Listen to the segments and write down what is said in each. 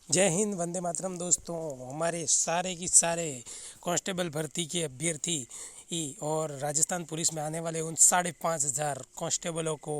जय हिंद, वंदे मातरम। दोस्तों, हमारे सारे की सारे कांस्टेबल भर्ती के अभ्यर्थी और राजस्थान पुलिस में आने वाले उन 5,500 कांस्टेबलों को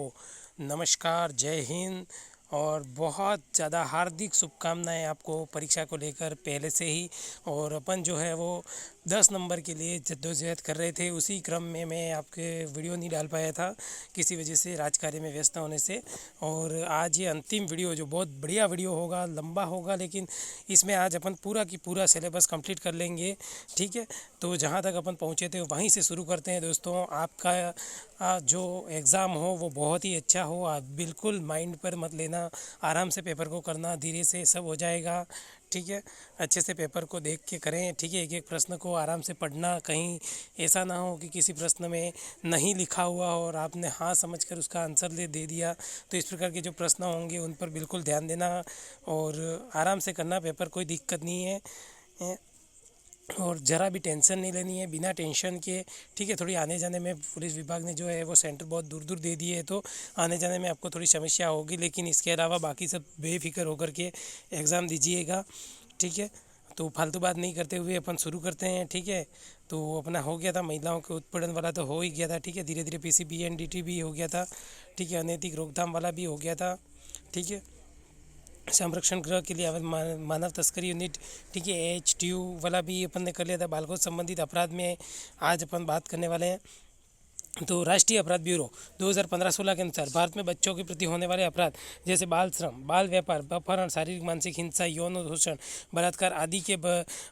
नमस्कार, जय हिंद। और बहुत ज़्यादा हार्दिक शुभकामनाएं आपको परीक्षा को लेकर पहले से ही। और अपन जो है वो 10 नंबर के लिए जद्दोजहद कर रहे थे, उसी क्रम में मैं आपके वीडियो नहीं डाल पाया था किसी वजह से, राजकार्य में व्यस्त होने से। और आज ये अंतिम वीडियो जो बहुत बढ़िया वीडियो होगा, लंबा होगा, लेकिन इसमें आज अपन पूरा की पूरा सिलेबस कंप्लीट कर लेंगे। ठीक है, तो जहाँ तक अपन पहुँचे थे वहीं से शुरू करते हैं। दोस्तों, आपका जो एग्ज़ाम हो वो बहुत ही अच्छा हो। आप बिल्कुल माइंड पर मत लेना, आराम से पेपर को करना, धीरे से सब हो जाएगा। ठीक है, अच्छे से पेपर को देख के करें। ठीक है, एक एक प्रश्न को आराम से पढ़ना, कहीं ऐसा ना हो कि किसी प्रश्न में नहीं लिखा हुआ हो और आपने हाँ समझकर उसका आंसर दे दिया। तो इस प्रकार के जो प्रश्न होंगे उन पर बिल्कुल ध्यान देना और आराम से करना पेपर, कोई दिक्कत नहीं है। और ज़रा भी टेंशन नहीं लेनी है, बिना टेंशन के। ठीक है, थोड़ी आने जाने में पुलिस विभाग ने जो है वो सेंटर बहुत दूर दूर दे दिए है, तो आने जाने में आपको थोड़ी समस्या होगी, लेकिन इसके अलावा बाकी सब बेफिक्र होकर के एग्ज़ाम दीजिएगा। ठीक है, तो फालतू बात नहीं करते हुए अपन शुरू करते हैं। ठीक है, तो अपना हो गया था महिलाओं के उत्पीड़न वाला, तो हो ही गया था। ठीक है, धीरे धीरे PCBNDT भी हो गया था। ठीक है, अनैतिक रोकथाम वाला भी हो गया था। ठीक है, संरक्षण गृह के लिए मानव तस्करी यूनिट, ठीक है, HTU वाला भी अपन ने कर लिया था। बालकों से संबंधित अपराध में आज अपन बात करने वाले हैं। तो राष्ट्रीय अपराध ब्यूरो 2015-16 के अनुसार भारत में बच्चों के प्रति होने वाले अपराध जैसे बाल श्रम, बाल व्यापार, अपहरण, शारीरिक मानसिक हिंसा, यौन शोषण, बलात्कार आदि के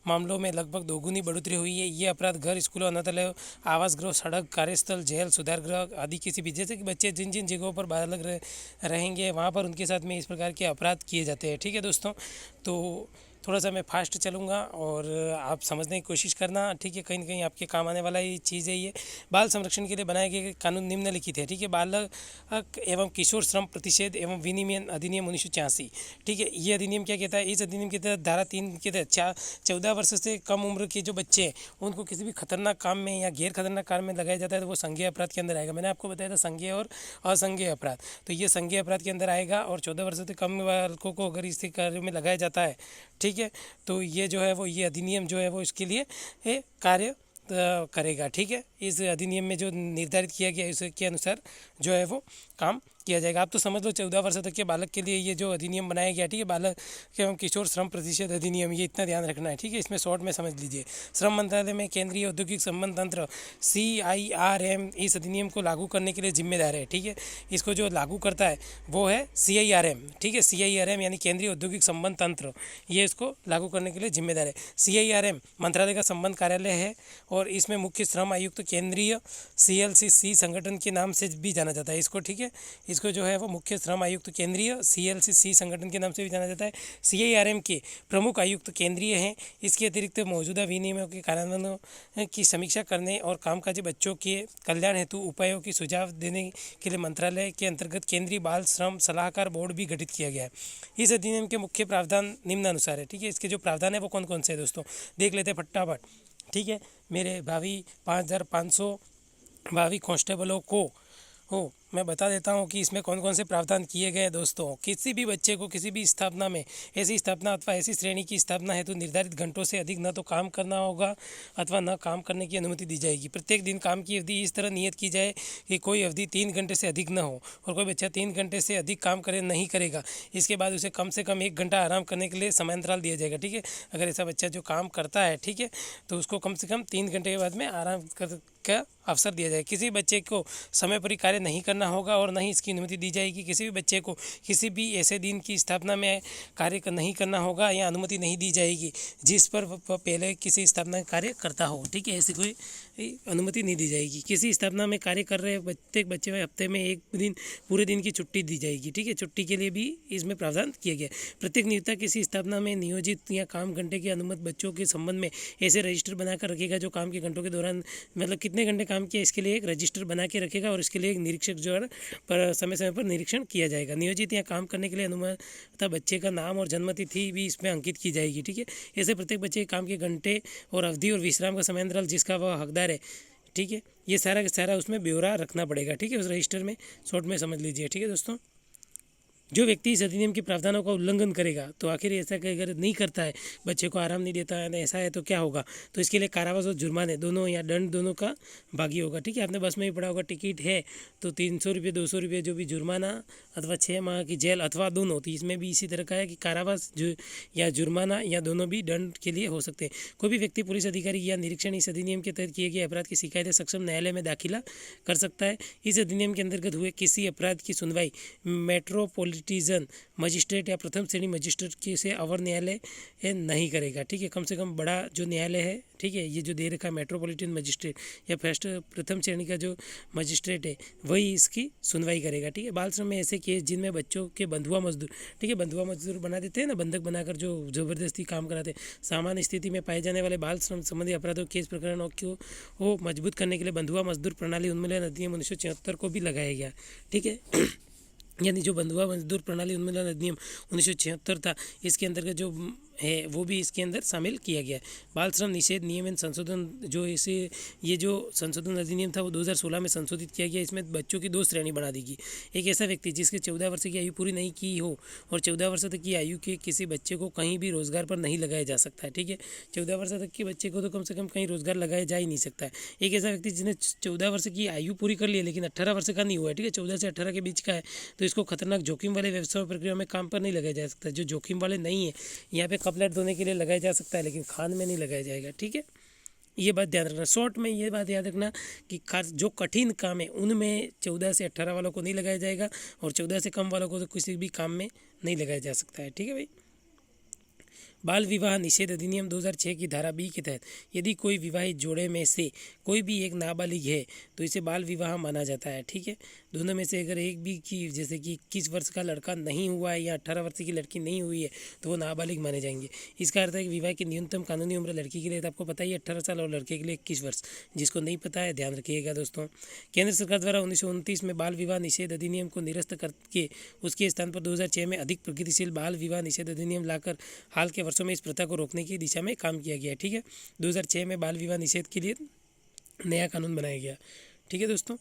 मामलों में लगभग दोगुनी बढ़ोतरी हुई है। ये अपराध घर, स्कूलों, अनाथालय, आवास गृह, सड़क, कार्यस्थल, जेल, सुधार गृह आदि किसी भी, जैसे कि बच्चे जिन जिन जगहों पर बालक रहेंगे वहाँ पर उनके साथ में इस प्रकार के अपराध किए जाते हैं। ठीक है दोस्तों, तो थोड़ा सा मैं फास्ट चलूँगा और आप समझने की कोशिश करना। ठीक है, कहीं ना कहीं आपके काम आने वाला ही चीज़ है ये। बाल संरक्षण के लिए बनाए गए कानून निम्नलिखित है। ठीक है, बालक एवं किशोर श्रम प्रतिषेध एवं विनियमन अधिनियम 1986। ठीक है, ये अधिनियम क्या कहता है? इस अधिनियम के तहत धारा 3 के तहत 14 वर्ष से कम उम्र के जो बच्चे हैं उनको किसी भी खतरनाक काम में या गैर खतरनाक काम में लगाया जाता है तो वो संज्ञेय अपराध के अंदर आएगा। मैंने आपको बताया था संज्ञेय और असंज्ञेय अपराध, तो ये संज्ञेय अपराध के अंदर आएगा। और 14 वर्ष से कम बालकों को अगर इस कार्य में लगाया जाता है, ठीक है, तो ये जो है वो ये अधिनियम जो है वो इसके लिए कार्य करेगा। ठीक है, इस अधिनियम में जो निर्धारित किया गया है उसके अनुसार जो है वो काम किया जाएगा। आप तो समझ लो 14 वर्ष तक के बालक के लिए ये जो अधिनियम बनाया गया। ठीक है, बालक एवं किशोर श्रम प्रतिषेध अधिनियम, ये इतना ध्यान रखना है। ठीक है, इसमें शॉर्ट में समझ लीजिए। श्रम मंत्रालय में केंद्रीय औद्योगिक संबंध तंत्र CIRM इस अधिनियम को लागू करने के लिए जिम्मेदार है। ठीक है, इसको जो लागू करता है वो है CIRM। ठीक है, CIRM यानी केंद्रीय औद्योगिक संबंध तंत्र, ये इसको लागू करने के लिए जिम्मेदार है। CIRM मंत्रालय का संबंध कार्यालय है और इसमें मुख्य श्रम आयुक्त केंद्रीय CLCC संगठन के नाम से भी जाना जाता है इसको। ठीक है, इसको जो है वो मुख्य श्रम आयुक्त केंद्रीय CLCC संगठन के नाम से भी जाना जाता है। CIRM के प्रमुख आयुक्त केंद्रीय हैं। इसके अतिरिक्त मौजूदा विनियमों के कार्यान्वयन की समीक्षा करने और कामकाजी बच्चों के कल्याण हेतु उपायों की सुझाव देने के लिए मंत्रालय के अंतर्गत केंद्रीय बाल श्रम सलाहकार बोर्ड भी गठित किया गया है। इस अधिनियम के मुख्य प्रावधान निम्नानुसार है। ठीक है, इसके जो प्रावधान है वो कौन कौन से है दोस्तों, देख लेते हैं फटाफट। ठीक है, मेरे भावी 5,500 भावी कांस्टेबलों को मैं बता देता हूं कि इसमें कौन कौन से प्रावधान किए गए हैं दोस्तों। किसी भी बच्चे को किसी भी स्थापना में, ऐसी स्थापना अथवा ऐसी श्रेणी की स्थापना है तो निर्धारित घंटों से अधिक न तो काम करना होगा अथवा न काम करने की अनुमति दी जाएगी। प्रत्येक दिन काम की अवधि इस तरह नियत की जाए कि कोई अवधि 3 घंटे से अधिक न हो, और कोई बच्चा 3 घंटे से अधिक काम नहीं करेगा, इसके बाद उसे कम से कम 1 घंटा आराम करने के लिए समयांतराल दिया जाएगा। ठीक है, अगर ऐसा बच्चा जो काम करता है, ठीक है, तो उसको कम से कम 3 घंटे के बाद में आराम का अवसर दिया जाए। किसी बच्चे को समय पर कार्य नहीं करना होगा और न ही इसकी अनुमति दी जाएगी। किसी भी बच्चे को किसी भी ऐसे दिन की स्थापना में कार्य नहीं करना होगा या अनुमति नहीं दी जाएगी जिस पर पहले किसी स्थापना का कार्य करता हो। ठीक है, ऐसी कोई अनुमति नहीं दी जाएगी। किसी स्थापना में कार्य कर रहे प्रत्येक बच्चे में हफ्ते में 1 दिन पूरे दिन की छुट्टी दी जाएगी। ठीक है, छुट्टी के लिए भी इसमें प्रावधान किया गया। प्रत्येक नियोक्ता किसी स्थापना में नियोजित या काम घंटे के अनुमत बच्चों के संबंध में ऐसे रजिस्टर बनाकर रखेगा जो काम के घंटों के दौरान, मतलब कितने घंटे काम किया, इसके लिए एक रजिस्टर बना के रखेगा और इसके लिए एक निरीक्षक जो है पर समय पर निरीक्षण किया जाएगा। नियोजित या काम करने के लिए अनुमत बच्चे का नाम और जन्मतिथि भी इसमें अंकित की जाएगी। ठीक है, ऐसे प्रत्येक बच्चे के काम के घंटे और अवधि और विश्राम का समयांतराल जिसका वह हकदार है। ठीक है, ये सारा का सारा उसमें ब्यौरा रखना पड़ेगा। ठीक है, उस रजिस्टर में शॉर्ट में समझ लीजिए। ठीक है दोस्तों, जो व्यक्ति इस अधिनियम के प्रावधानों का उल्लंघन करेगा तो आखिर ऐसा अगर नहीं करता है, बच्चे को आराम नहीं देता है, ऐसा है तो क्या होगा, तो इसके लिए कारावास और जुर्माने दोनों या दंड दोनों का भागी होगा। ठीक है, आपने बस में ही पढ़ा होगा, टिकट है तो 300 रुपये 200 रुपये जो भी जुर्माना अथवा 6 माह की जेल अथवा दोनों, तो इसमें भी इसी तरह का है कि कारावास जो या जुर्माना या दोनों भी दंड के लिए हो सकते हैं। कोई भी व्यक्ति पुलिस अधिकारी या निरीक्षण इस अधिनियम के तहत किए गए अपराध की शिकायत सक्षम न्यायालय में दाखिला कर सकता है। इस अधिनियम के अंतर्गत हुए किसी अपराध की सुनवाई मेट्रोपॉलिटन मजिस्ट्रेट या प्रथम श्रेणी मजिस्ट्रेट की से अवर न्यायालय नहीं करेगा। ठीक है, कम से कम बड़ा जो न्यायालय है, ठीक है, ये जो दे रखा मेट्रोपॉलिटन मजिस्ट्रेट या फर्स्ट प्रथम श्रेणी का जो मजिस्ट्रेट है वही इसकी सुनवाई करेगा। ठीक है, बाल श्रम में ऐसे केस जिनमें बच्चों के बंधुआ मजदूर, ठीक है, बंधुआ मजदूर बना देते हैं ना, बंधक बनाकर जो ज़बरदस्ती काम कराते हैं, सामान्य स्थिति में पाए जाने वाले बाल श्रम संबंधी अपराधों केस प्रकरणों को मजबूत करने के लिए बंधुआ मजदूर प्रणाली उन्मूलन अधिनियम 1976 को भी लगाया गया। ठीक है यानी जो बंधुआ मजदूर प्रणाली उन्मूलन अधिनियम 1976 था, इसके अंतर्गत जो है वो भी इसके अंदर शामिल किया गया है। बाल श्रम निषेध नियम एवं संशोधन जो इसे ये जो संशोधन अधिनियम था वो 2016 में संशोधित किया गया। इसमें बच्चों की 2 श्रेणी बना दी गई। एक ऐसा व्यक्ति जिसके 14 वर्ष की आयु पूरी नहीं की हो और 14 वर्ष तक की आयु के किसी बच्चे को कहीं भी रोजगार पर नहीं लगाया जा सकता है। ठीक है, 14 वर्ष तक के बच्चे को तो कम से कम कहीं रोजगार लगाया जा ही नहीं सकता है। एक ऐसा व्यक्ति जिसने 14 वर्ष की आयु पूरी कर ली है लेकिन 18 वर्ष का नहीं हुआ है, ठीक है, 14 से 18 के बीच का है, तो इसको खतरनाक जोखिम वाले व्यवसाय प्रक्रिया में काम पर नहीं लगाया जा सकता। जो जोखिम वाले नहीं है, यहाँ पे कपलेट धोने के लिए लगाया जा सकता है लेकिन खान में नहीं लगाया जाएगा। ठीक है, ये बात ध्यान रखना। शॉर्ट में ये बात याद रखना कि जो कठिन काम है उनमें 14 से 18 वालों को नहीं लगाया जाएगा और 14 से कम वालों को तो किसी भी काम में नहीं लगाया जा सकता है। ठीक है भाई। बाल विवाह निषेध अधिनियम 2006 की धारा बी के तहत यदि कोई विवाहित जोड़े में से कोई भी एक नाबालिग है तो इसे बाल विवाह माना जाता है। ठीक है, दोनों में से अगर एक भी की जैसे कि 21 वर्ष का लड़का नहीं हुआ है या 18 वर्ष की लड़की नहीं हुई है तो वो नाबालिग माने जाएंगे। इसका अर्थ है कि विवाह की न्यूनतम कानूनी उम्र लड़की के लिए तो आपको पता ही है 18 साल और लड़के के लिए 21 वर्ष। जिसको नहीं पता है ध्यान रखिएगा दोस्तों। केंद्र सरकार द्वारा 1929 में बाल विवाह निषेध अधिनियम को निरस्त करके उसके स्थान पर 2006 में अधिक प्रगतिशील बाल विवाह निषेध अधिनियम लाकर हाल के वर्षों में इस प्रथा को रोकने की दिशा में काम किया गया है। ठीक है, 2006 में बाल विवाह निषेध के लिए नया कानून बनाया गया। ठीक है दोस्तों,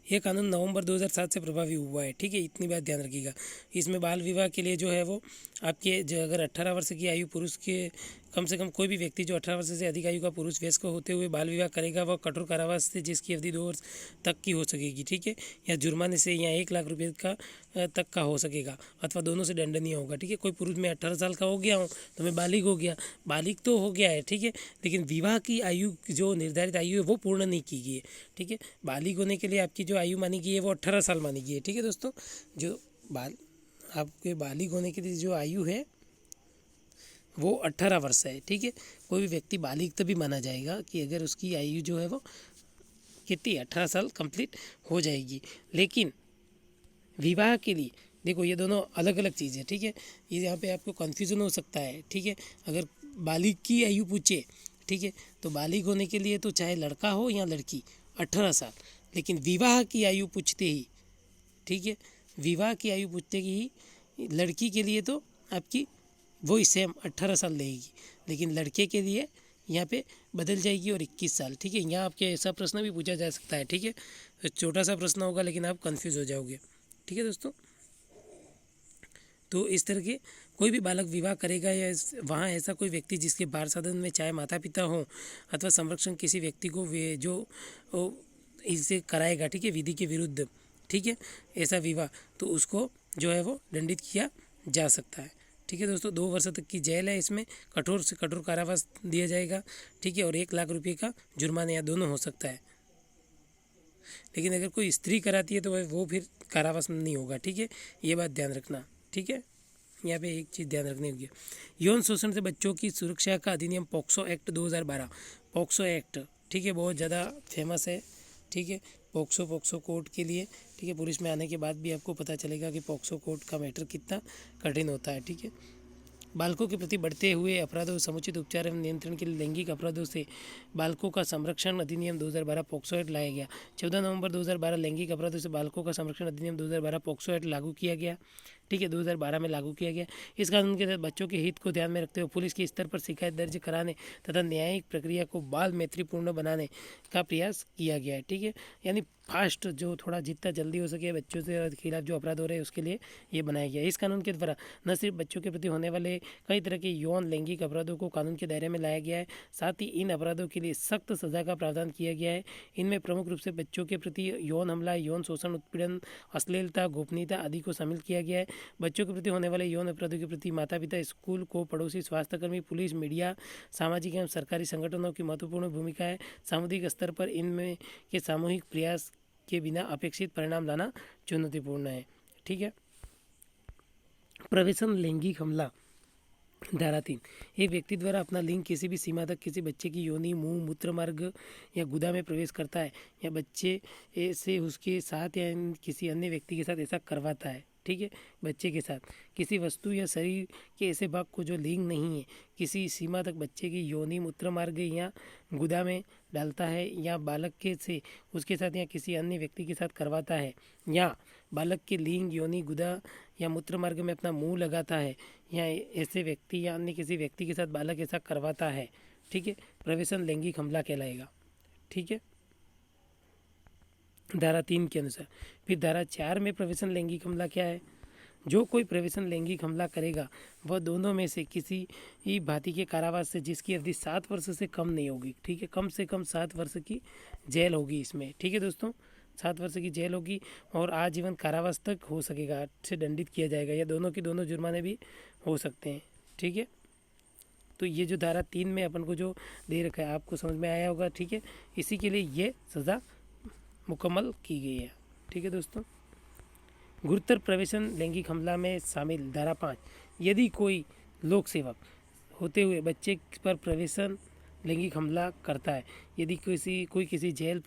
यह कानून नवंबर 2007 से प्रभावी हुआ है। ठीक है, इतनी बात ध्यान रखिएगा। इसमें बाल विवाह के लिए जो है वो आपके जो अगर 18 वर्ष की आयु पुरुष के कम से कम कोई भी व्यक्ति जो 18 वर्ष से अधिक आयु का पुरुष वयस्क होते हुए बाल विवाह करेगा वह कठोर कारावास से जिसकी अवधि 2 वर्ष तक की हो सकेगी। ठीक है, या जुर्माने से या 1 लाख रुपये का तक का हो सकेगा अथवा दोनों से दंडनीय होगा। ठीक है, कोई पुरुष में 18 साल का हो गया हूँ तो मैं बालिग हो गया, बालिग तो हो गया है। ठीक है, लेकिन विवाह की आयु जो निर्धारित आयु है वो पूर्ण नहीं की गई है। ठीक है, बालिग होने के लिए आपकी जो आयु मानी गई है वो 18 साल मानी गई है। ठीक है दोस्तों, जो आपके बालिग होने के लिए जो आयु है वो 18 वर्ष है। ठीक है, कोई भी व्यक्ति बालिग तभी माना जाएगा कि अगर उसकी आयु जो है वो कितनी 18 साल कंप्लीट हो जाएगी। लेकिन विवाह के लिए देखो ये दोनों अलग अलग चीज़ है। ठीक है, ये यहाँ पे आपको कन्फ्यूज़न हो सकता है। ठीक है, अगर बालिग की आयु पूछे, ठीक है, तो बालिग होने के लिए तो चाहे लड़का हो या लड़की 18 साल, लेकिन विवाह की आयु पूछते ही, ठीक है, विवाह की आयु पूछते ही लड़की के लिए तो आपकी वही सेम 18 साल रहेगी, लेकिन लड़के के लिए यहाँ पे बदल जाएगी और 21 साल। ठीक है, यहाँ आपके ऐसा प्रश्न भी पूछा जा सकता है। ठीक है, तो छोटा सा प्रश्न होगा लेकिन आप कंफ्यूज हो जाओगे। ठीक है दोस्तों, तो इस तरह के कोई भी बालक विवाह करेगा या वहाँ ऐसा कोई व्यक्ति जिसके पार्षद में चाहे माता पिता हो अथवा संरक्षण किसी व्यक्ति को जो इससे कराएगा, ठीक है, विधि के विरुद्ध, ठीक है, ऐसा विवाह, तो उसको जो है वो दंडित किया जा सकता है। ठीक है दोस्तों, 2 वर्ष तक की जेल है, इसमें कठोर से कठोर कारावास दिया जाएगा। ठीक है, और 1 लाख रुपये का जुर्माना या दोनों हो सकता है। लेकिन अगर कोई स्त्री कराती है तो वो फिर कारावास में नहीं होगा। ठीक है, ये बात ध्यान रखना। ठीक है, यहाँ पे एक चीज़ ध्यान रखनी होगी, यौन शोषण से बच्चों की सुरक्षा का अधिनियम पॉक्सो एक्ट 2012, पॉक्सो एक्ट, ठीक है, बहुत ज़्यादा फेमस है। ठीक है, पॉक्सो कोर्ट के लिए, ठीक है, पुलिस में आने के बाद भी आपको पता चलेगा कि पॉक्सो कोर्ट का मैटर कितना कठिन होता है। ठीक है, बालकों के प्रति बढ़ते हुए अपराधों समुचित उपचार एवं नियंत्रण के लिए लैंगिक अपराधों से बालकों का संरक्षण अधिनियम 2012 पॉक्सो एक्ट लाया गया। 14 नवंबर 2012 लैंगिक अपराधों से बालकों का संरक्षण अधिनियम 2012 पॉक्सो एक्ट लागू किया गया। ठीक है, 2012 में लागू किया गया। इस कानून के तहत बच्चों के हित को ध्यान में रखते हुए पुलिस के स्तर पर शिकायत दर्ज कराने तथा न्यायिक प्रक्रिया को बाल मैत्रीपूर्ण बनाने का प्रयास किया गया है। ठीक है, यानी फास्ट, जो थोड़ा जितना जल्दी हो सके बच्चों से खिलाफ जो अपराध हो रहे हैं उसके लिए ये बनाया गया है। इस कानून के द्वारा न सिर्फ बच्चों के प्रति होने वाले कई तरह के यौन लैंगिक अपराधों को कानून के दायरे में लाया गया है, साथ ही इन अपराधों के लिए सख्त सजा का प्रावधान किया गया है। इनमें प्रमुख रूप से बच्चों के प्रति यौन हमला, यौन शोषण, उत्पीड़न, अश्लीलता, गोपनीयता आदि को शामिल किया गया है। बच्चों के प्रति होने वाले यौन अपराधों के प्रति माता पिता, स्कूल को पड़ोसी, स्वास्थ्यकर्मी, पुलिस, मीडिया, सामाजिक एवं सरकारी संगठनों की महत्वपूर्ण भूमिका है। सामुदायिक स्तर पर इनमें के सामूहिक प्रयास के बिना अपेक्षित परिणाम लाना चुनौतीपूर्ण है। ठीक है, प्रवेशन लैंगिक हमला धारा 3, एक व्यक्ति द्वारा अपना लिंग किसी भी सीमा तक किसी बच्चे की योनि, मुंह, मूत्र मार्ग या गुदा में प्रवेश करता है या बच्चे से उसके साथ या किसी अन्य व्यक्ति के साथ ऐसा करवाता है। ठीक है, बच्चे के साथ किसी वस्तु या शरीर के ऐसे भाग को जो लिंग नहीं है किसी सीमा तक बच्चे की योनि, मूत्र मार्ग या गुदा में डालता है या बालक के से उसके साथ या किसी अन्य व्यक्ति के साथ करवाता है या बालक के लिंग, योनि, गुदा या मूत्र मार्ग में अपना मुंह लगाता है या ऐसे व्यक्ति या अन्य किसी व्यक्ति के साथ बालक ऐसा करवाता है, ठीक है, प्रवेशन लैंगिक हमला कहलाएगा। ठीक है, धारा 3 के अनुसार। फिर धारा 4 में प्रवेशन लैंगिक हमला क्या है? जो कोई प्रवेशन लैंगिक हमला करेगा वह दोनों में से किसी ही भांति के कारावास से जिसकी अवधि 7 वर्ष से कम नहीं होगी। ठीक है, कम से कम 7 वर्ष की जेल होगी इसमें। ठीक है दोस्तों, 7 वर्ष की जेल होगी और आजीवन कारावास तक हो सकेगा, से दंडित किया जाएगा, या दोनों की दोनों जुर्माने भी हो सकते हैं। ठीक है, तो ये जो धारा 3 में अपन को जो दे रखा है आपको समझ में आया होगा। ठीक है, इसी के लिए ये सज़ा मुकम्मल की गई है। ठीक है दोस्तों, गुरुतर प्रवेशन लैंगिक हमला में शामिल धारा 5, यदि कोई लोक सेवक होते हुए बच्चे पर प्रवेशन लैंगिक हमला करता है, यदि कोई किसी जेल,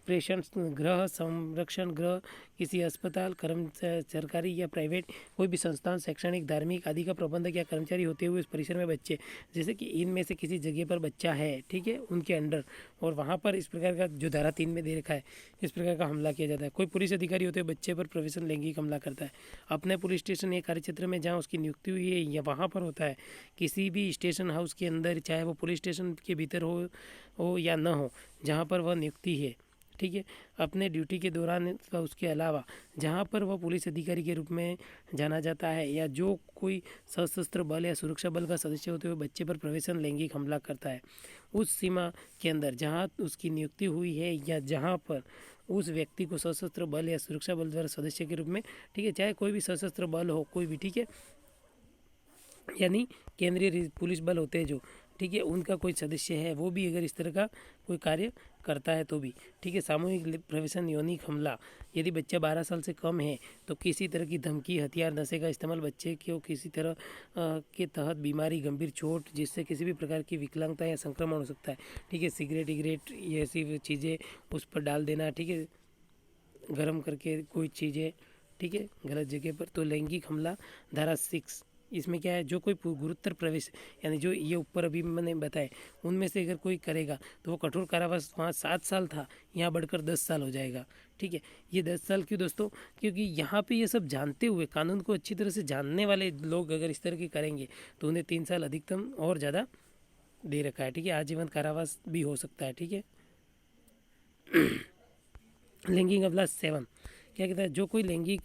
प्रेषण गृह, संरक्षण गृह, किसी अस्पताल, सरकारी या प्राइवेट कोई भी संस्थान, शैक्षणिक, धार्मिक आदि का प्रबंधक या कर्मचारी होते हुए उस परिसर में बच्चे, जैसे कि इनमें से किसी जगह पर बच्चा है, ठीक है, उनके अंडर, और वहाँ पर इस प्रकार का जो धारा 3 में दे रखा है इस प्रकार का हमला किया जाता है। कोई पुलिस अधिकारी होते हुए बच्चे पर प्रवेशन लैंगिक हमला करता है, अपने पुलिस स्टेशन या कार्यक्षेत्र में जहाँ उसकी नियुक्ति हुई है या वहाँ पर होता है, किसी भी स्टेशन हाउस के अंदर, चाहे वो पुलिस स्टेशन के भीतर हो या न हो जहाँ पर वह नियुक्ति है, ठीक है, अपने ड्यूटी के दौरान उसके अलावा जहाँ पर वह पुलिस अधिकारी के रूप में जाना जाता है, या जो कोई सशस्त्र बल या सुरक्षा बल का सदस्य होते हुए बच्चे पर प्रवेशन लैंगिक हमला करता है, उस सीमा के अंदर जहाँ उसकी नियुक्ति हुई है या जहाँ पर उस व्यक्ति को सशस्त्र बल या सुरक्षा बल द्वारा सदस्य के रूप में, ठीक है, चाहे कोई भी सशस्त्र बल हो, कोई भी, ठीक है, यानी केंद्रीय पुलिस बल होते हैं जो, ठीक है, उनका कोई सदस्य है, वो भी अगर इस तरह का कोई कार्य करता है तो भी, ठीक है। सामूहिक प्रवेशन यौनिक हमला, यदि बच्चा 12 साल से कम है तो किसी तरह की धमकी, हथियार, नशे का इस्तेमाल, बच्चे को किसी तरह के तहत बीमारी, गंभीर चोट जिससे किसी भी प्रकार की विकलांगता या संक्रमण हो सकता है, ठीक है, सिगरेट ये ऐसी चीज़ें उस पर डाल देना, ठीक है, गर्म करके कोई चीज़ें, ठीक है, गलत जगह पर, तो लैंगिक हमला धारा 6, इसमें क्या है, जो कोई गुरुतर प्रवेश, यानी जो ये ऊपर अभी मैंने बताए उनमें से अगर कोई करेगा तो वो कठोर कारावास, वहाँ 7 साल था, यहाँ बढ़कर 10 साल हो जाएगा। ठीक है, ये 10 साल क्यों दोस्तों? क्योंकि यहाँ पे ये सब जानते हुए, कानून को अच्छी तरह से जानने वाले लोग अगर इस तरह के करेंगे तो उन्हें 3 साल अधिकतम और ज़्यादा दे रखा है। ठीक है, आजीवन कारावास भी हो सकता है। ठीक है, लैंगिक हमला 7 क्या कहता है, जो कोई लैंगिक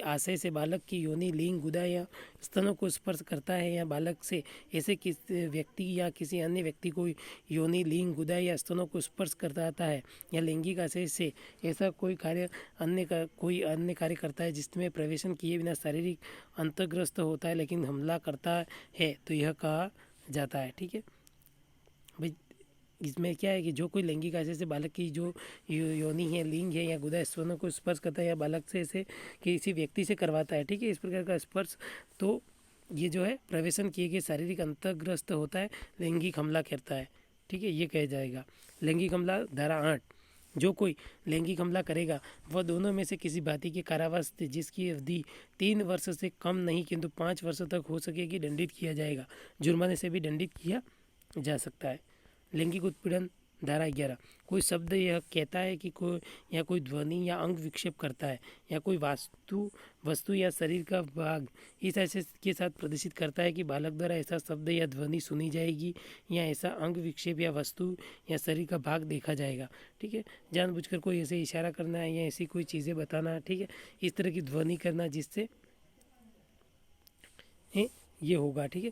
आशय से बालक की योनि, लिंग, गुदा या स्तनों को स्पर्श करता है या बालक से ऐसे किसी व्यक्ति या किसी अन्य व्यक्ति को योनि, लिंग, गुदा या स्तनों को स्पर्श करता है या लैंगिक आशय से ऐसा कोई अन्य कार्य करता है जिसमें प्रवेशन किए बिना शारीरिक अंतर्ग्रस्त होता है लेकिन हमला करता है, तो यह कहा जाता है। ठीक है भाई, इसमें क्या है कि जो कोई लैंगिक आशय से बालक की जो योनि है, लिंग है या गुदा स्तनों को स्पर्श करता है या बालक से ऐसे किसी व्यक्ति से करवाता है, ठीक है, इस प्रकार का स्पर्श, तो ये जो है प्रवेशन किए गए शारीरिक अंतर्ग्रस्त होता है, लैंगिक हमला करता है। ठीक है, ये कहा जाएगा। लैंगिक हमला धारा 8, जो कोई लैंगिक हमला करेगा वह दोनों में से किसी भांति के कारावास जिसकी अवधि 3 वर्ष से कम नहीं किंतु 5 वर्ष तक हो सकेगी दंडित किया जाएगा, जुर्माने से भी दंडित किया जा सकता है। लैंगिक उत्पीड़न धारा 11, कोई शब्द यह कहता है कि कोई ध्वनि या अंग विक्षेप करता है या कोई वस्तु या शरीर का भाग इस ऐसे के साथ प्रदर्शित करता है कि बालक द्वारा ऐसा शब्द या ध्वनि सुनी जाएगी या ऐसा अंग विक्षेप या वस्तु या शरीर का भाग देखा जाएगा। ठीक है, जानबूझकर कोई ऐसे इशारा करना है या ऐसी कोई चीज़ें बताना, ठीक है, इस तरह की ध्वनि करना जिससे ये होगा। ठीक है,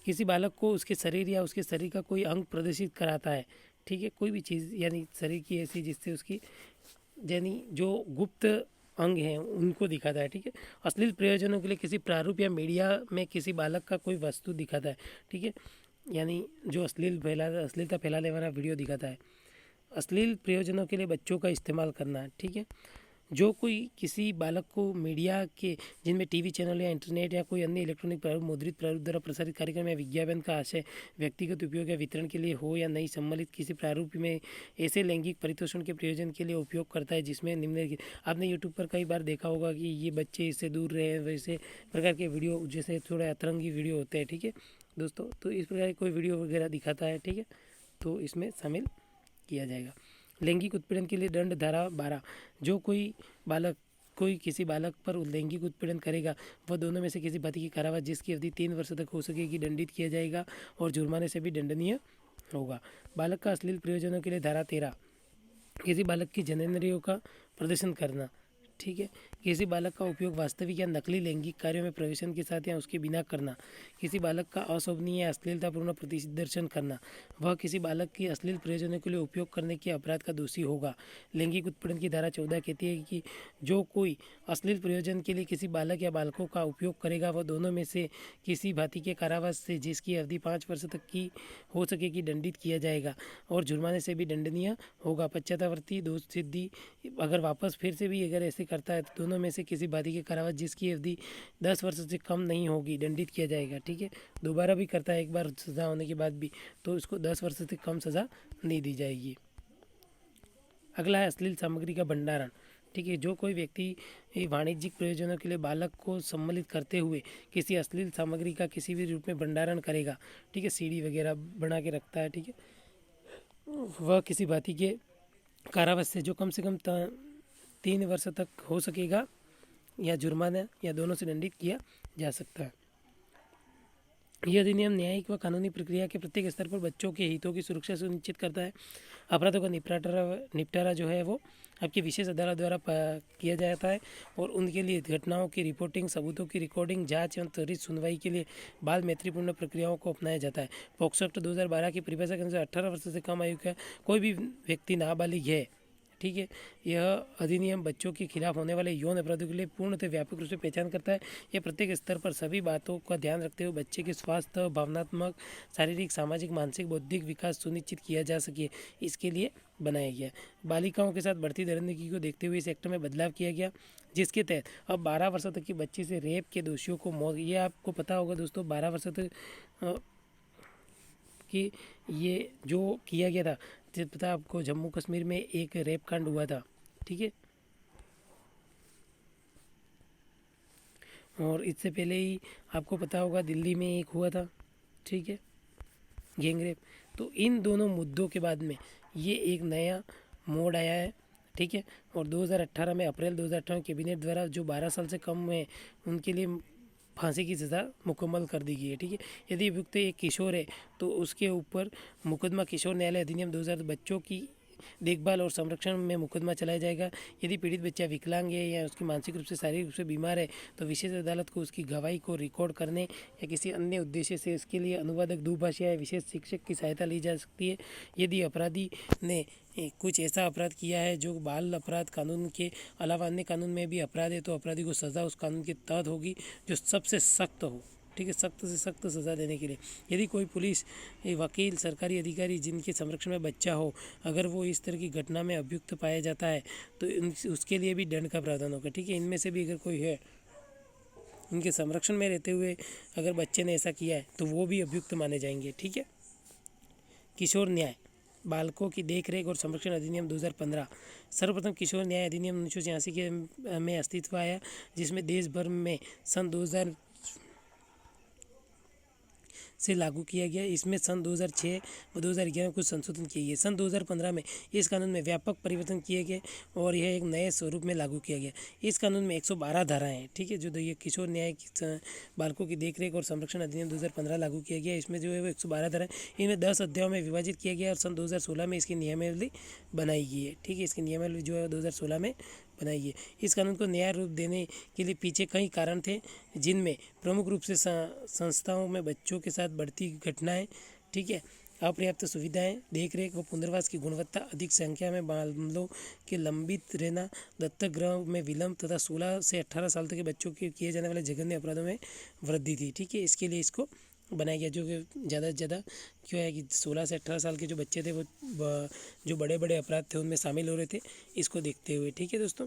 किसी बालक को उसके शरीर या उसके शरीर का कोई अंग प्रदर्शित कराता है। ठीक है, कोई भी चीज़ यानी शरीर की ऐसी जिससे उसकी यानी जो गुप्त अंग हैं उनको दिखाता है। ठीक है, अश्लील प्रयोजनों के लिए किसी प्रारूप या मीडिया में किसी बालक का कोई वस्तु दिखाता है। ठीक है, यानी जो अश्लीलता फैलाने वाला वीडियो दिखाता है। अश्लील प्रयोजनों के लिए बच्चों का इस्तेमाल करना। ठीक है, जो कोई किसी बालक को मीडिया के जिनमें टीवी चैनल या इंटरनेट या कोई अन्य इलेक्ट्रॉनिक प्रारूप मुद्रित प्रारूप द्वारा प्रसारित कार्यक्रम या विज्ञापन का आशय व्यक्तिगत उपयोग या वितरण के लिए हो या नहीं सम्मिलित किसी प्रारूप में ऐसे लैंगिक परितोषण के प्रयोजन के लिए उपयोग करता है जिसमें निम्नलिखित, आपने यूट्यूब पर कई बार देखा होगा कि ये बच्चे इससे दूर रहे, वैसे प्रकार के वीडियो जैसे थोड़े अतरंगी वीडियो होते हैं। ठीक है दोस्तों, तो इस प्रकार कोई वीडियो वगैरह दिखाता है, ठीक है, तो इसमें शामिल किया जाएगा। लैंगिक उत्पीड़न के लिए दंड धारा 12, जो कोई किसी बालक पर लैंगिक उत्पीड़न करेगा वह दोनों में से किसी भांति की कारावास जिसकी अवधि 3 वर्ष तक हो सकेगी दंडित किया जाएगा और जुर्माने से भी दंडनीय होगा। बालक का अश्लील प्रयोजनों के लिए धारा 13, किसी बालक की जननेंद्रियों का प्रदर्शन करना। ठीक है, किसी बालक का उपयोग वास्तविक या नकली लैंगिक कार्यों में प्रवेशन के साथ या उसके बिना करना। किसी बालक का अशोभनीय या अश्लीलतापूर्ण प्रदर्शन करना, वह किसी बालक की अश्लील प्रयोजनों के लिए उपयोग करने के अपराध का दोषी होगा। लैंगिक उत्पीड़न की धारा 14 कहती है कि जो कोई अश्लील प्रयोजन के लिए किसी बालक या बालकों का उपयोग करेगा वह दोनों में से किसी भांति के कारावास से जिसकी अवधि 5 वर्ष तक की हो सकेगी दंडित किया जाएगा और जुर्माने से भी दंडनीय होगा। पश्चातावर्ती दोष सिद्धि, अगर वापस फिर से भी अगर ऐसे करता है तो दोनों में से किसी भांति के कारावास जिसकी अवधि 10 वर्ष से कम नहीं होगी दंडित किया जाएगा। ठीक है, दोबारा भी करता है एक बार सज़ा होने के बाद भी तो इसको 10 वर्ष से कम सज़ा नहीं दी जाएगी। अगला है अश्लील सामग्री का भंडारण। ठीक है, जो कोई व्यक्ति वाणिज्यिक प्रयोजनों के लिए बालक को सम्मिलित करते हुए किसी अश्लील सामग्री का किसी भी रूप में भंडारण करेगा, ठीक है, सीडी वगैरह बना के रखता है, ठीक है, वह किसी भांति के कारावास से जो कम से कम 3 वर्ष तक हो सकेगा या जुर्माना या दोनों से दंडित किया जा सकता है। यह अधिनियम न्यायिक व कानूनी प्रक्रिया के प्रत्येक स्तर पर बच्चों के हितों की सुरक्षा सुनिश्चित करता है। अपराधों का निपटारा जो है वो आपकी विशेष अदालत द्वारा किया जाता है और उनके लिए घटनाओं की रिपोर्टिंग, सबूतों की रिकॉर्डिंग, जांच एवं त्वरित सुनवाई के लिए बाल मैत्रीपूर्ण प्रक्रियाओं को अपनाया जाता है। पॉक्सो एक्ट 2012 की परिभाषा के अनुसार 18 वर्ष से कम आयु का कोई भी व्यक्ति नाबालिग है। ठीक है, यह अधिनियम बच्चों के खिलाफ होने वाले यौन अपराधों के लिए पूर्णतः व्यापक रूप से पहचान करता है। यह प्रत्येक स्तर पर सभी बातों का ध्यान रखते हुए बच्चे के स्वास्थ्य, भावनात्मक, शारीरिक, सामाजिक, मानसिक, बौद्धिक विकास सुनिश्चित किया जा सके इसके लिए बनाया गया। बालिकाओं के साथ बढ़ती दरिंदगी को देखते हुए इस एक्ट में बदलाव किया गया जिसके तहत अब 12 वर्ष तक की बच्ची से रेप के दोषियों को मौत, ये आपको पता होगा दोस्तों 12 वर्ष तक कि ये जो किया गया था, पता आपको जम्मू कश्मीर में एक रेप कांड हुआ था। ठीक है, और इससे पहले ही आपको पता होगा दिल्ली में एक हुआ था, ठीक है, गैंग रेप। तो इन दोनों मुद्दों के बाद में ये एक नया मोड़ आया है। ठीक है, और 2018 में अप्रैल 2018 कैबिनेट द्वारा जो 12 साल से कम है उनके लिए फांसी की सज़ा मुकम्मल कर दी गई है। ठीक है, यदि अभियुक्त एक किशोर है तो उसके ऊपर मुकदमा किशोर न्यायालय अधिनियम 2000 बच्चों की देखभाल और संरक्षण में मुकदमा चलाया जाएगा। यदि पीड़ित बच्चा विकलांग है या उसकी मानसिक रूप से शारीरिक रूप से बीमार है तो विशेष अदालत को उसकी गवाही को रिकॉर्ड करने या किसी अन्य उद्देश्य से इसके लिए अनुवादक, दुभाषिया या विशेष शिक्षक की सहायता ली जा सकती है। यदि अपराधी ने कुछ ऐसा अपराध किया है जो बाल अपराध कानून के अलावा अन्य कानून में भी अपराध है तो अपराधी को सज़ा उस कानून के तहत होगी जो सबसे सख्त हो। ठीक है, सख्त से सख्त सज़ा देने के लिए यदि कोई पुलिस, वकील, सरकारी अधिकारी जिनके संरक्षण में बच्चा हो, अगर वो इस तरह की घटना में अभियुक्त पाया जाता है तो उसके लिए भी दंड का प्रावधान होगा। ठीक है, इनमें से भी अगर कोई है उनके संरक्षण में रहते हुए अगर बच्चे ने ऐसा किया है तो वो भी अभियुक्त माने जाएंगे। ठीक है, किशोर न्याय बालकों की देखरेख और संरक्षण अधिनियम 2015 सर्वप्रथम किशोर न्याय अधिनियम 1986 के में अस्तित्व आया जिसमें देश भर में सन से लागू किया गया। इसमें सन 2006 व 2011 में कुछ संशोधन किए गए। सन 2015 में इस कानून में व्यापक परिवर्तन किए गए और यह एक नए स्वरूप में लागू किया गया। इस कानून में 112 धाराएं हैं, ठीक है, जो ये किशोर न्याय बालकों की देखरेख और संरक्षण अधिनियम 2015 लागू किया गया। इसमें जो है वो 112 धाराएं, इनमें 10 अध्यायों में विभाजित किया गया और सन 2016 में इसकी नियमावली बनाई गई है, ठीक है। इसकी नियमावली जो है 2016 में बनाई है। इस कानून को न्याय रूप देने के लिए पीछे कई कारण थे, जिनमें प्रमुख रूप से संस्थाओं में बच्चों के साथ बढ़ती घटनाएं, ठीक है, अपर्याप्त सुविधाएं, देखरेख व पुनर्वास की गुणवत्ता, अधिक संख्या में मामलों के लंबित रहना, दत्तक ग्रह में विलंब तथा 16 से 18 साल तक के बच्चों के किए जाने वाले जघन्य अपराधों में वृद्धि थी, ठीक है। इसके लिए इसको बनाया गया, जो कि ज़्यादा से ज़्यादा क्यों है कि 16 से 18 साल के जो बच्चे थे वो जो बड़े बड़े अपराध थे उनमें शामिल हो रहे थे, इसको देखते हुए, ठीक है दोस्तों।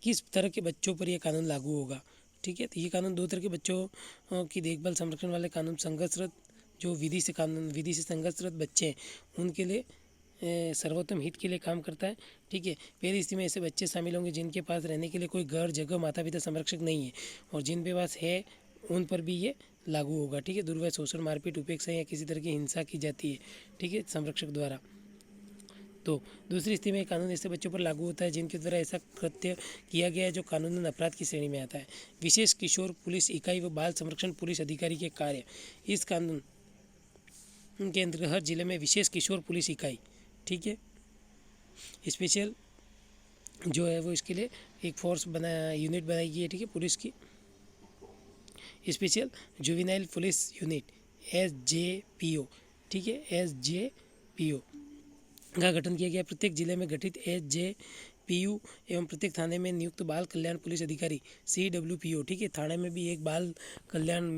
किस तरह के बच्चों पर यह कानून लागू होगा, ठीक है। तो ये कानून 2 तरह के बच्चों की देखभाल संरक्षण वाले कानून, संघर्षरत जो विधि से संघर्षरत बच्चे हैं उनके लिए सर्वोत्तम हित के लिए काम करता है, ठीक है। पहली स्थिति में ऐसे बच्चे शामिल होंगे जिनके पास रहने के लिए कोई घर, जगह, माता पिता, संरक्षक नहीं है, और जिन पे पास है उन पर भी ये लागू होगा, ठीक है। दुर्व्यवहार, शोषण, मारपीट, उपेक्षा या किसी तरह की हिंसा की जाती है, ठीक है, संरक्षक द्वारा। तो दूसरी स्थिति में कानून ऐसे बच्चों पर लागू होता है जिनके द्वारा ऐसा कृत्य किया गया है जो कानूनन अपराध की श्रेणी में आता है। विशेष किशोर पुलिस इकाई व बाल संरक्षण पुलिस अधिकारी के कार्य। इस कानून के अंतर्गत हर जिले में विशेष किशोर पुलिस इकाई, ठीक है, स्पेशल जो है वो इसके लिए एक फोर्स यूनिट बनाई गई है, ठीक है, पुलिस की। Special juvenile police unit SJPO, ठीक है, SJPO का गठन किया गया। प्रत्येक जिले में गठित SJPO एवं प्रत्येक थाने में नियुक्त बाल कल्याण पुलिस अधिकारी CWPO, ठीक है, थाने में भी एक बाल कल्याण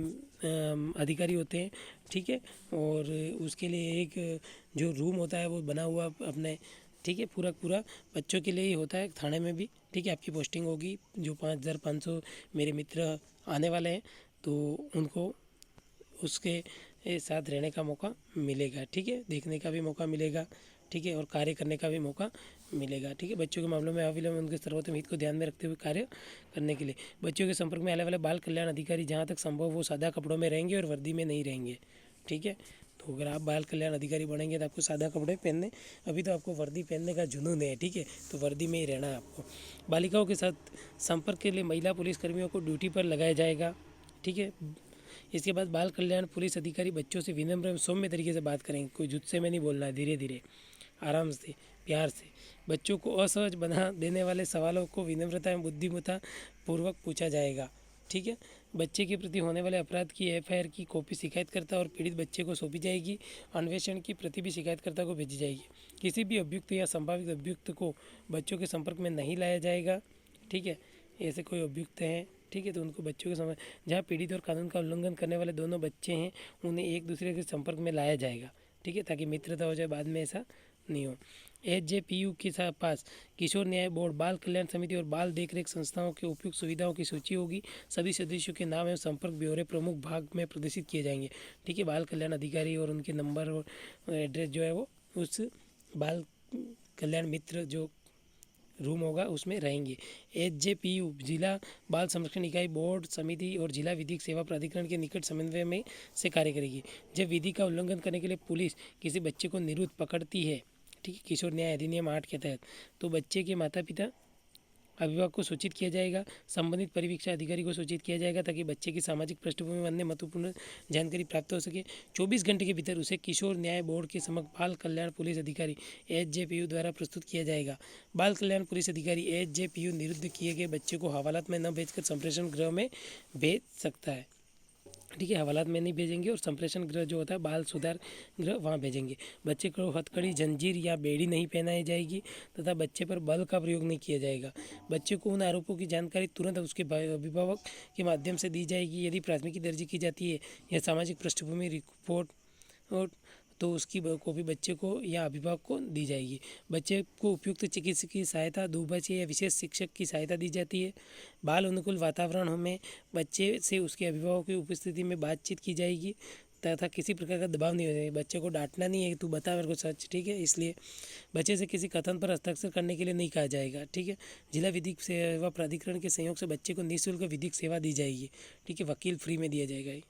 अधिकारी होते हैं, ठीक है, और उसके लिए एक जो रूम होता है वो बना हुआ अपने, ठीक है, पूरा बच्चों के लिए ही होता है थाने में भी, ठीक है। आपकी पोस्टिंग होगी, जो 5500 मेरे मित्र आने वाले हैं तो उनको उसके साथ रहने का मौका मिलेगा, ठीक है, देखने का भी मौका मिलेगा, ठीक है, और कार्य करने का भी मौका मिलेगा, ठीक है। बच्चों के मामलों में अविलंब उनके सर्वोत्तम हित को ध्यान में रखते हुए कार्य करने के लिए बच्चों के संपर्क में आने वाले बाल कल्याण अधिकारी जहाँ तक संभव वो सादा कपड़ों में रहेंगे और वर्दी में नहीं रहेंगे, ठीक है। तो अगर आप बाल कल्याण अधिकारी बनेंगे तो आपको सादा कपड़े पहनने, अभी तो आपको वर्दी पहनने का जुनून है, ठीक है, तो वर्दी में ही रहना है आपको। बालिकाओं के साथ संपर्क के लिए महिला पुलिसकर्मियों को ड्यूटी पर लगाया जाएगा, ठीक है। इसके बाद बाल कल्याण पुलिस अधिकारी बच्चों से विनम्र एवं सौम्य तरीके से बात करेंगे, कोई जुस्से में नहीं बोलना है, धीरे धीरे आराम से, प्यार से। बच्चों को असहज बना देने वाले सवालों को विनम्रता एवं बुद्धिमत्ता पूर्वक पूछा जाएगा, ठीक है। बच्चे के प्रति होने वाले अपराध की FIR की कॉपी शिकायतकर्ता और पीड़ित बच्चे को सौंपी जाएगी। अन्वेषण की प्रति भी शिकायतकर्ता को भेजी जाएगी। किसी भी अभियुक्त या संभावित अभियुक्त को बच्चों के संपर्क में नहीं लाया जाएगा, ठीक है। ऐसे कोई अभियुक्त हैं, ठीक है, तो उनको बच्चों के समय जहाँ पीड़ित और कानून का उल्लंघन करने वाले दोनों बच्चे हैं उन्हें एक दूसरे के संपर्क में लाया जाएगा, ठीक है, ताकि मित्रता हो जाए, बाद में ऐसा नहीं हो। SJPU के पास किशोर न्याय बोर्ड, बाल कल्याण समिति और बाल देखरेख संस्थाओं के उपयुक्त सुविधाओं की सूची होगी। सभी सदस्यों के नाम एवं संपर्क ब्यौरे प्रमुख भाग में प्रदर्शित किए जाएंगे, ठीक है। बाल कल्याण अधिकारी और उनके नंबर और एड्रेस जो है वो उस बाल कल्याण मित्र जो रूम होगा उसमें रहेंगे। SJPU जिला बाल संरक्षण इकाई, बोर्ड, समिति और जिला विधिक सेवा प्राधिकरण के निकट समन्वय में से कार्य करेगी। जब विधि का उल्लंघन करने के लिए पुलिस किसी बच्चे को निरुद्ध पकड़ती है, ठीक है, किशोर न्याय अधिनियम 8 के तहत, तो बच्चे के माता पिता, अभिभावक को सूचित किया जाएगा, संबंधित परिवीक्षा अधिकारी को सूचित किया जाएगा ताकि बच्चे की सामाजिक पृष्ठभूमि में अन्य महत्वपूर्ण जानकारी प्राप्त हो सके। 24 घंटे के भीतर उसे किशोर न्याय बोर्ड के समक्ष बाल कल्याण पुलिस अधिकारी SJPU द्वारा प्रस्तुत किया जाएगा। बाल कल्याण पुलिस अधिकारी SJPU निरुद्ध किए गए बच्चे को हवालात में न भेजकर संप्रेषण गृह में भेज सकता है, ठीक है। हवालात में नहीं भेजेंगे और संप्रेषण गृह जो होता है बाल सुधार गृह वहाँ भेजेंगे। बच्चे को हथकड़ी, जंजीर या बेड़ी नहीं पहनाई जाएगी तथा बच्चे पर बल का प्रयोग नहीं किया जाएगा। बच्चे को उन आरोपों की जानकारी तुरंत उसके अभिभावक के माध्यम से दी जाएगी। यदि प्राथमिकी दर्ज की जाती है या सामाजिक पृष्ठभूमि रिपोर्ट और तो उसकी कॉपी बच्चे को या अभिभावक को दी जाएगी। बच्चे को उपयुक्त चिकित्सक की सहायता, दूरभाषी या विशेष शिक्षक की सहायता दी जाती है। बाल अनुकूल वातावरण में बच्चे से उसके अभिभावक की उपस्थिति में बातचीत की जाएगी। तथा किसी प्रकार का दबाव नहीं होना चाहिए। बच्चे को डांटना नहीं है कि तू बता मेरे को सच, ठीक है। इसलिए बच्चे से किसी कथन पर हस्ताक्षर करने के लिए नहीं कहा जाएगा, ठीक है। जिला विधिक सेवा प्राधिकरण के सहयोग से बच्चे को निःशुल्क विधिक सेवा दी जाएगी, ठीक है। वकील फ्री में दिया जाएगा।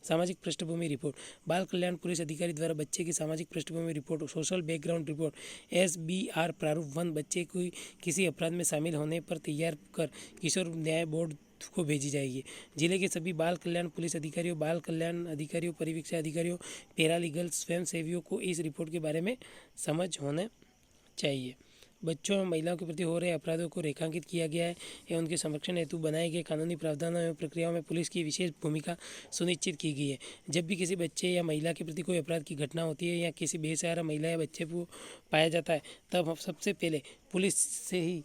सामाजिक पृष्ठभूमि रिपोर्ट, बाल कल्याण पुलिस अधिकारी द्वारा बच्चे की सामाजिक पृष्ठभूमि report, social background report SBR प्रारूप 1 बच्चे को किसी अपराध में शामिल होने पर तैयार कर किशोर न्याय बोर्ड को भेजी जाएगी। जिले के सभी बाल कल्याण पुलिस अधिकारियों, बाल कल्याण अधिकारियों, परिवीक्षा अधिकारियों, पैरालीगल स्वयं सेवियों को इस रिपोर्ट के बारे में समझ होना चाहिए। बच्चों और महिलाओं के प्रति हो रहे अपराधों को रेखांकित किया गया है एवं उनके संरक्षण हेतु बनाए गए कानूनी प्रावधानों एवं प्रक्रियाओं में पुलिस की विशेष भूमिका सुनिश्चित की गई है। जब भी किसी बच्चे या महिला के प्रति कोई अपराध की घटना होती है या किसी बेसहारा महिला या बच्चे को पाया जाता है, तब हम सबसे पहले पुलिस से ही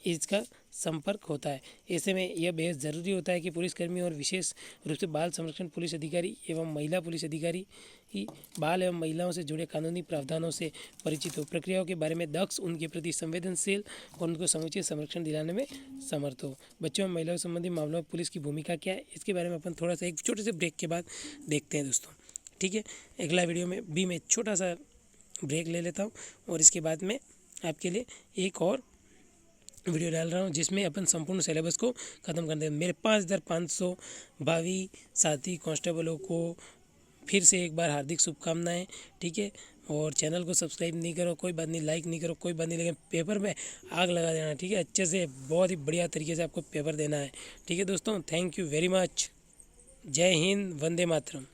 इसका संपर्क होता है। ऐसे में यह बेहद ज़रूरी होता है कि पुलिसकर्मी और विशेष रूप से बाल संरक्षण पुलिस अधिकारी एवं महिला पुलिस अधिकारी ही बाल एवं महिलाओं से जुड़े कानूनी प्रावधानों से परिचित हो, प्रक्रियाओं के बारे में दक्ष, उनके प्रति संवेदनशील और उनको समुचित संरक्षण दिलाने में समर्थ हो। बच्चों और महिलाओं संबंधी मामलों में पुलिस की भूमिका क्या है, इसके बारे में अपन थोड़ा सा एक छोटे से ब्रेक के बाद देखते हैं दोस्तों, ठीक है। अगला वीडियो में भी मैं छोटा सा ब्रेक ले लेता हूँ और इसके बाद में आपके लिए एक और वीडियो डाल रहा हूँ जिसमें अपन संपूर्ण सिलेबस को ख़त्म कर दें। मेरे 5500 भावी साथी कांस्टेबलों को फिर से एक बार हार्दिक शुभकामनाएं, ठीक है। और चैनल को सब्सक्राइब नहीं करो कोई बात नहीं, लाइक नहीं करो कोई बात नहीं, लेकिन पेपर में आग लगा देना, ठीक है। अच्छे से बहुत ही बढ़िया तरीके से आपको पेपर देना है, ठीक है दोस्तों। Thank you very much. जय हिंद, वंदे मातरम।